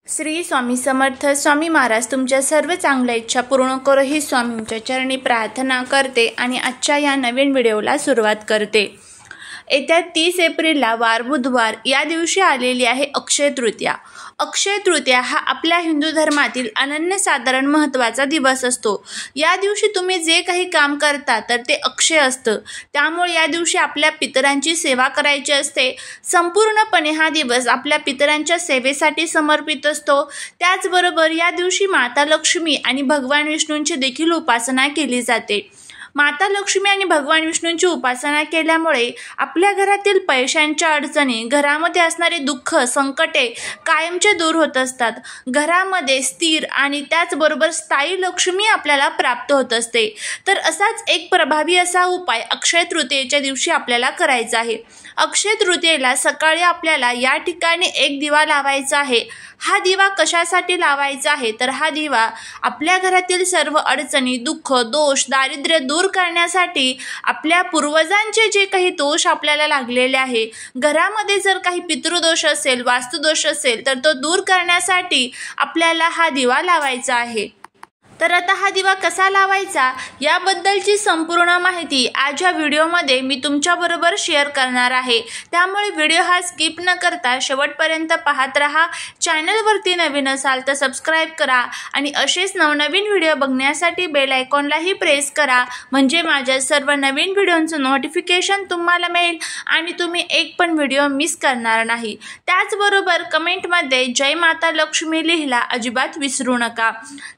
श्री स्वामी समर्थ. स्वामी महाराज तुमच्या सर्व चांगल्या इच्छा पूर्ण करो ही स्वामींच्या चरणी प्रार्थना करते आणि आजच्या या नवीन व्हिडिओला सुरुवात करते. येत्या 30 एप्रिलला वार बुधवार या दिवशी आलेली आहे अक्षय तृतीया. अक्षय तृतीया हा आपल्या हिंदू धर्मातील अनन्यसाधारण महत्त्वाचा दिवस असतो. या दिवशी तुम्ही जे काही काम करता तर ते अक्षय असतं. त्यामुळे या दिवशी आपल्या पितरांची सेवा करायची असते. संपूर्णपणे हा दिवस आपल्या पितरांच्या सेवेसाठी समर्पित असतो. त्याचबरोबर या दिवशी माता लक्ष्मी आणि भगवान विष्णूंची देखील उपासना केली जाते. माता लक्ष्मी आणि भगवान विष्णूंची उपासना केल्यामुळे आपल्या घरातील पैशांच्या अडचणी, घरामध्ये असणारे दुःख, संकटे कायमचे दूर होत असतात. घरामध्ये स्थिर आणि त्याचबरोबर स्थायी लक्ष्मी आपल्याला प्राप्त होत असते. तर असाच एक प्रभावी असा उपाय अक्षय तृतीयेच्या दिवशी आपल्याला करायचा आहे. अक्षय तृतीयेला सकाळी आपल्याला या ठिकाणी एक दिवा लावायचा आहे. हा दिवा कशासाठी लावायचा आहे तर हा दिवा आपल्या घरातील सर्व अडचणी, दुःख, दोष, दारिद्र्य दूर करण्यासाठी, आपल्या पूर्वजांचे जे काही दोष आपल्याला लागलेले आहे, घरामध्ये जर काही पितृदोष असेल, वास्तुदोष असेल तर तो दूर करण्यासाठी आपल्याला हा दिवा लावायचा आहे. तर आता हा दिवा कसा लावायचा याबद्दलची संपूर्ण माहिती आज या व्हिडिओमध्ये मी तुमच्याबरोबर शेअर करणार आहे. त्यामुळे व्हिडिओ हा स्किप न करता शेवटपर्यंत पाहत राहा. चॅनलवरती नवीन असाल तर सबस्क्राईब करा आणि असेच नवनवीन व्हिडिओ बघण्यासाठी बेल आयकॉनलाही प्रेस करा, म्हणजे माझ्या सर्व नवीन व्हिडिओंचं नोटिफिकेशन तुम्हाला मिळेल आणि तुम्ही एक पण व्हिडिओ मिस करणार नाही. त्याचबरोबर कमेंटमध्ये जय माता लक्ष्मी लिहायला अजिबात विसरू नका,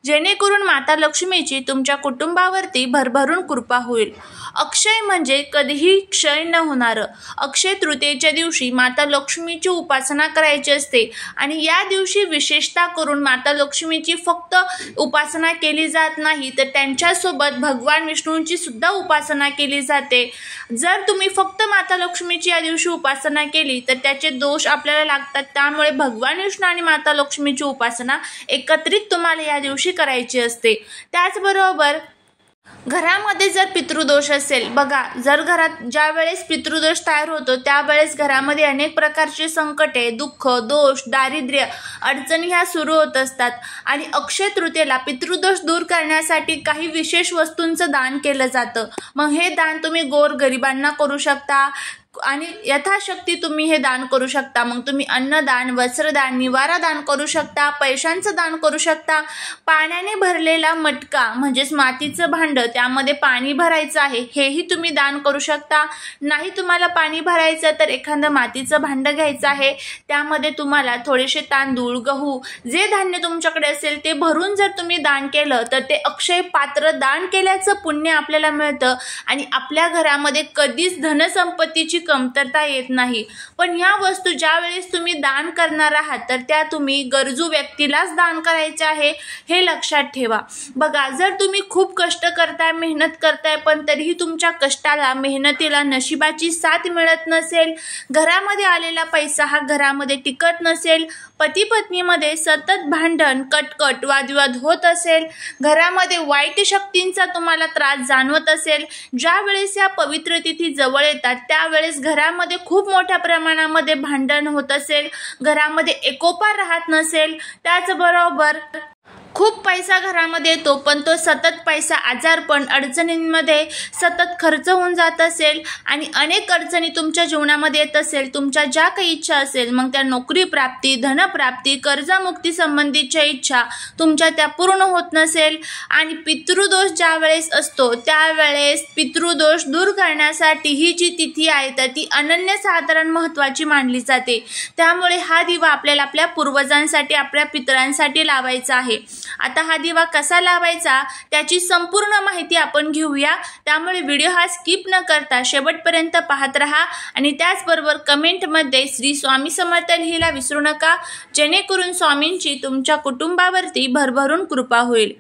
जेणेकरून माता लक्ष्मीची तुमच्या कुटुंबावरती भरभरून कृपा होईल. अक्षय म्हणजे कधीही क्षय न होणारं. अक्षय तृतीयेच्या दिवशी माता लक्ष्मीची उपासना करायची असते आणि या दिवशी विशेषतः करून माता लक्ष्मीची फक्त उपासना केली जात नाही तर त्यांच्यासोबत भगवान विष्णूंची सुद्धा उपासना केली जाते. जर तुम्ही फक्त माता लक्ष्मीची या दिवशी उपासना केली तर त्याचे दोष आपल्याला लागतात. त्यामुळे भगवान विष्णू आणि माता लक्ष्मीची उपासना एकत्रित तुम्हाला या दिवशी करायची असते. त्याचबरोबर घरामध्ये जर पितृदोष असेल, बघा, जर घरात ज्या वेळेस पितृदोष तयार होतो त्यावेळेस घरामध्ये अनेक प्रकारचे संकटे, दुःख, दोष, दारिद्र्य, अडचणी ह्या सुरू होत असतात आणि अक्षय तृतीयेला पितृदोष दूर करण्यासाठी काही विशेष वस्तूंचं दान केलं जातं. मग हे दान तुम्ही गोरगरिबांना करू शकता आणि यथाशक्ती तुम्ही हे दान करू शकता. मग तुम्ही अन्नदान, वस्त्रदान, निवारा दान करू शकता, पैशांचं दान करू शकता, पाण्याने भरलेला मटका म्हणजेच मातीचं भांड त्यामध्ये पाणी भरायचं आहे हेही तुम्ही दान करू शकता. नाही तुम्हाला पाणी भरायचं तर एखादं मातीचं भांड घ्यायचं आहे, त्यामध्ये तुम्हाला थोडेसे तांदूळ, गहू, जे धान्य तुमच्याकडे असेल ते भरून जर तुम्ही दान केलं तर ते अक्षय पात्र दान केल्याचं पुण्य आपल्याला मिळतं आणि आपल्या घरामध्ये कधीच धनसंपत्तीची कमतरता येत नाही. पण ह्या वस्तू ज्या वेळेस तुम्ही दान करणार आहात तर त्या तुम्ही गरजू व्यक्तीलाच दान करायचे आहे, हे लक्षात ठेवा. बघा, जर तुम्ही खूप कष्ट करताय, मेहनत करताय पण तरीही तुमच्या कष्टाला, मेहनतीला नशिबाची साथ मिळत नसेल, घरामध्ये आलेला पैसा हा घरामध्ये टिकत नसेल, पती पत्नीमध्ये सतत भांडण, कटकट, वादविवाद होत असेल, घरामध्ये वाईट शक्तींचा तुम्हाला त्रास जाणवत असेल, ज्या वेळेस या पवित्र तिथी जवळ येतात त्यावेळेस घरामध्ये खूप मोठ्या प्रमाणामध्ये भांडण होत असेल, घरामध्ये एकोपा राहत नसेल, त्याचबरोबर खूप पैसा घरामध्ये येतो पण तो सतत पैसा आजारपण, अडचणींमध्ये सतत खर्च होऊन जात असेल आणि अनेक अडचणी तुमच्या जीवनामध्ये येत असेल, तुमच्या ज्या काही इच्छा असेल, मग त्या नोकरी प्राप्ती, धनप्राप्ती, कर्जमुक्ती संबंधीच्या इच्छा तुमच्या त्या पूर्ण होत नसेल आणि पितृदोष ज्या वेळेस असतो त्यावेळेस पितृदोष दूर करण्यासाठी ही जी तिथी आहे तर ती अनन्यसाधारण महत्त्वाची मानली जाते. त्यामुळे हा दिवा आपल्याला आपल्या पूर्वजांसाठी, आपल्या पितरांसाठी लावायचा आहे. आता हा दिवा कसा लावायचा त्याची संपूर्ण माहिती आपण घेऊया. त्यामुळे व्हिडिओ हा स्किप न करता शेवटपर्यंत पाहत राहा आणि त्याचबरोबर कमेंटमध्ये श्री स्वामी समर्थ लिहायला विसरू नका, जेणेकरून स्वामींची तुमच्या कुटुंबावरती भरभरून कृपा होईल.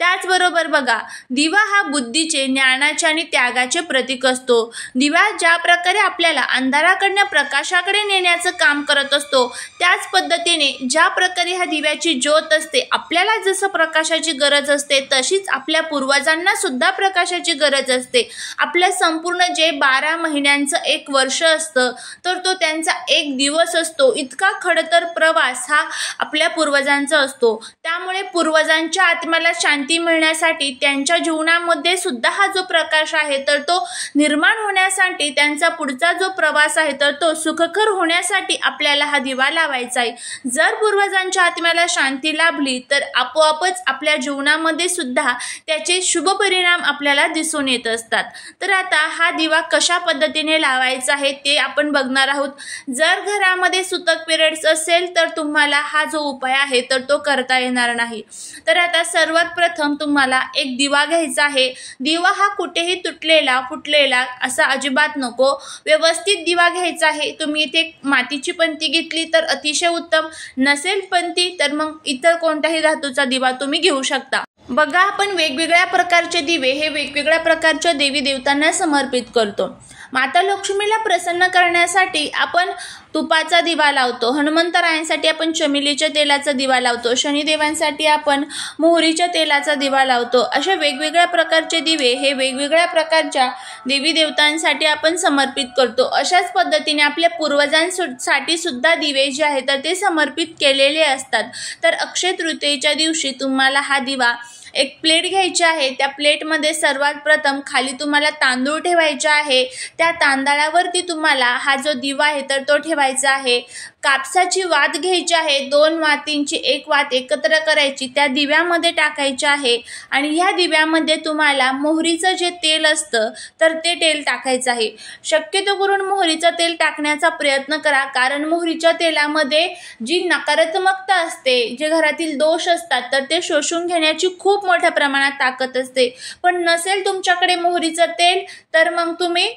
त्याचबरोबर बघा, दिवा हा बुद्धीचे, ज्ञानाचे आणि त्यागाचे प्रतीक असतो. दिवा ज्या प्रकारे आपल्याला अंधाराकडनं प्रकाशाकडे नेण्याचं काम करत असतो, त्याच पद्धतीने ज्या प्रकारे ह्या दिव्याची ज्योत असते, आपल्याला जसं प्रकाशाची गरज असते तशीच आपल्या पूर्वजांना सुद्धा प्रकाशाची गरज असते. आपल्या संपूर्ण जे 12 महिन्यांचं एक वर्ष असतं, तर तो त्यांचा एक दिवस असतो. इतका खडतर प्रवास हा आपल्या पूर्वजांचा असतो. त्यामुळे पूर्वजांच्या आत्म्याला शांती मिळण्यासाठी, त्यांच्या जीवनामध्ये सुद्धा हा जो प्रकाश आहे तर तो निर्माण होण्यासाठी, त्यांचा पुढचा जो प्रवास आहे तर तो सुखकर होण्यासाठी आपल्याला हा दिवा लावायचा आहे. जर पूर्वजांच्या आत्म्याला शांती लाभली तर आपोआपच आपल्या जीवनामध्ये सुद्धा त्याचे शुभ परिणाम आपल्याला दिसून येत असतात. तर आता हा दिवा कशा पद्धतीने लावायचा आहे ते आपण बघणार आहोत. जर घरामध्ये सुतक पिरियड्स असेल तर तुम्हाला हा जो उपाय आहे तर तो करता येणार नाही. तर आता सर्वात प्रथम तुम्हाला एक दिवा घ्यायचा आहे. दिवा हा कुठेही तुटलेला फुटलेला असा अजिबात नको, व्यवस्थित दिवा घ्यायचा आहे. तुम्ही इथे मातीची पंती घेतली तर अतिशय उत्तम, नसेल पंती तर मग इतर कोणत्याही धातूचा दिवा तुम्ही घेऊ शकता. बघा, आपण वेगवेगळ्या प्रकारचे दिवे हे वेगवेगळ्या प्रकारच्या देवी देवतांना समर्पित करतो. माता लक्ष्मीला प्रसन्न करण्यासाठी आपण तुपाचा दिवा लावतो, हनुमंतरायांसाठी आपण चमेलीच्या तेलाचा दिवा लावतो, शनिदेवांसाठी आपण मोहरीच्या तेलाचा दिवा लावतो. अशा वेगवेगळ्या प्रकारचे दिवे हे वेगवेगळ्या प्रकारच्या देवी देवतांसाठी आपण समर्पित करतो. अशाच पद्धतीने आपल्या पूर्वजांसाठी सुद्धा दिवे जे आहेत तर ते समर्पित केलेले असतात. तर अक्षय तृतीयेच्या दिवशी तुम्हाला हा दिवा, एक प्लेट घ्यायची आहे. त्या प्लेटमध्ये सर्वात प्रथम खाली तुम्हाला तांदूळ ठेवायचे आहे. त्या तांदळावरती तुम्हाला हा जो दिवा आहे तर तो ठेवायचा आहे. कापसाची वात घ्यायची आहे. 2 वातींची एक वात एकत्र करायची, त्या दिव्यामध्ये टाकायची आहे. आणि ह्या दिव्यामध्ये तुम्हाला मोहरीचं जे तेल असतं तर ते तेल टाकायचं आहे. शक्यतो करून मोहरीचं तेल टाकण्याचा प्रयत्न करा, कारण मोहरीच्या तेलामध्ये जी नकारात्मकता असते, जे घरातील दोष असतात तर ते शोषून घेण्याची खूप मोठ्या प्रमाणात ताकद असते. पण नसेल तुमच्याकडे मोहरीचं तेल तर मग तुम्ही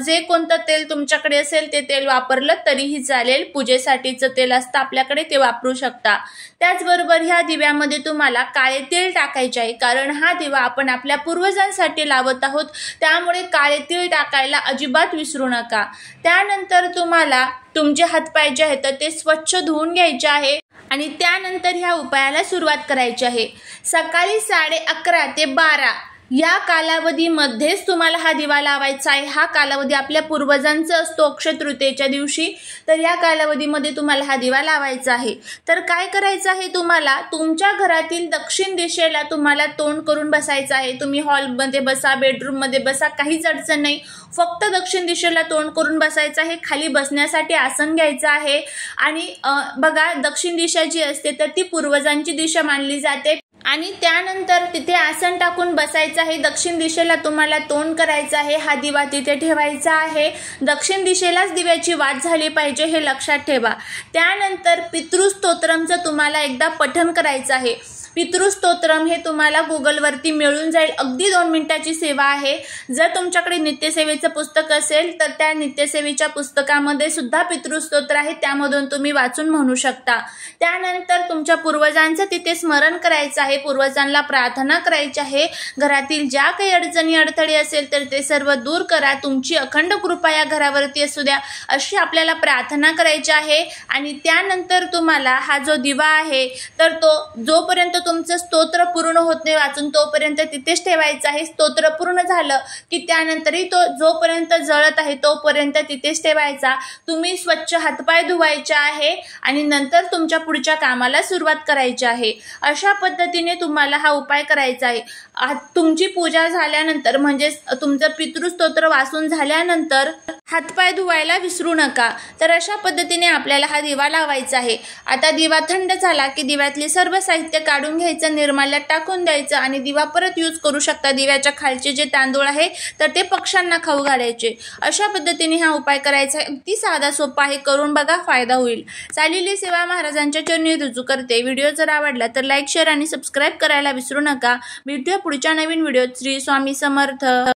जे कोणतं तेल तुमच्याकडे असेल ते तेल वापरलं तरीही चालेल. पूजेसाठीचं तेल असतं आपल्याकडे ते वापरू शकता. त्याचबरोबर ह्या दिव्यामध्ये तुम्हाला काळे तीळ टाकायचे आहे, कारण हा दिवा आपण आपल्या पूर्वजांसाठी लावत आहोत. त्यामुळे काळे तीळ टाकायला अजिबात विसरू नका. त्यानंतर तुम्हाला तुमचे हातपाय जे आहेत तर ते स्वच्छ धुवून घ्यायचे आहे आणि त्यानंतर ह्या उपायाला सुरुवात करायची आहे. सकाळी 11:30 ते 12 या कालावधीमध्येच तुम्हाला हा दिवा लावायचा आहे. हा कालावधी आपल्या पूर्वजांचा असतो अक्षय तृतीयेच्या दिवशी, तर या कालावधीमध्ये तुम्हाला हा दिवा लावायचा आहे. तर काय करायचं आहे, तुम्हाला तुमच्या घरातील दक्षिण दिशेला तुम्हाला तोंड करून बसायचं आहे. तुम्ही हॉलमध्ये बसा, बेडरूममध्ये बसा, काहीच अडचण नाही. फक्त दक्षिण दिशेला तोंड करून बसायचं आहे. खाली बसण्यासाठी आसन घ्यायचं आहे. आणि बघा, दक्षिण दिशा जी असते तर ती पूर्वजांची दिशा मानली जाते. आणि त्यानंतर तिथे आसन टाकून बसायचं आहे. दक्षिण दिशेला तुम्हाला तोंड करायचं आहे. हा दिवा तिथे ठेवायचा आहे. दक्षिण दिशेलाच दिव्याची वात झाली पाहिजे हे लक्षात ठेवा. त्यानंतर पितृस्तोत्रमचं तुम्हाला एकदा पठण करायचं आहे. पितृस्तोत्रम हे तुम्हाला गुगलवरती मिळून जाईल. अगदी 2 मिनिटाची सेवा आहे. जर तुमच्याकडे नित्यसेवेचं पुस्तक असेल तर त्या नित्यसेवेच्या पुस्तकामध्ये सुद्धा पितृस्तोत्र आहे, त्यामधून तुम्ही वाचून म्हणू शकता. त्यानंतर तुमच्या पूर्वजांचं तिथे स्मरण करायचं आहे, पूर्वजांना प्रार्थना करायची आहे. घरातील ज्या काही अडचणी अडथळे असेल तर ते सर्व दूर करा. तुमची अखंड कृपा या घरावरती असू द्या अशी आपल्याला प्रार्थना करायची आहे. आणि त्यानंतर तुम्हाला हा जो दिवा आहे तर तो जोपर्यंत तुमचं स्तोत्र पूर्ण होत नाही वाचून तोपर्यंत तिथेच ठेवायचं आहे. स्तोत्र पूर्ण झालं की त्यानंतरही तो जोपर्यंत जळत आहे तोपर्यंत तिथेच ठेवायचा. तुम्ही स्वच्छ हातपाय धुवायचे आहे आणि नंतर तुमच्या पुढच्या कामाला सुरुवात करायची आहे. अशा पद्धतीने तुम्हाला हा उपाय करायचा आहे. तुमची पूजा झाल्यानंतर म्हणजे तुमचं पितृस्तोत्र वाचून झाल्यानंतर हातपाय धुवायला विसरू नका. तर अशा पद्धतीने आपल्याला हा दिवा लावायचा आहे. आता दिवा थंड झाला की दिव्यातले सर्व साहित्य काढून घ्यायचं, निर्माल्यात टाकून द्यायचं आणि दिवा परत यूज करू शकता. दिव्याच्या खालचे जे तांदूळ आहे तर ते पक्ष्यांना खाऊ घालायचे. अशा पद्धतीने हा उपाय करायचा आहे. अगदी साधा सोपा आहे, करून बघा, फायदा होईल. चालेली सेवा महाराजांच्या चरणी रुजू करते. व्हिडिओ जर आवडला तर लाईक, शेअर आणि सबस्क्राईब करायला विसरू नका. भेटूया पुढच्या नवीन व्हिडिओत. श्री स्वामी समर्थ.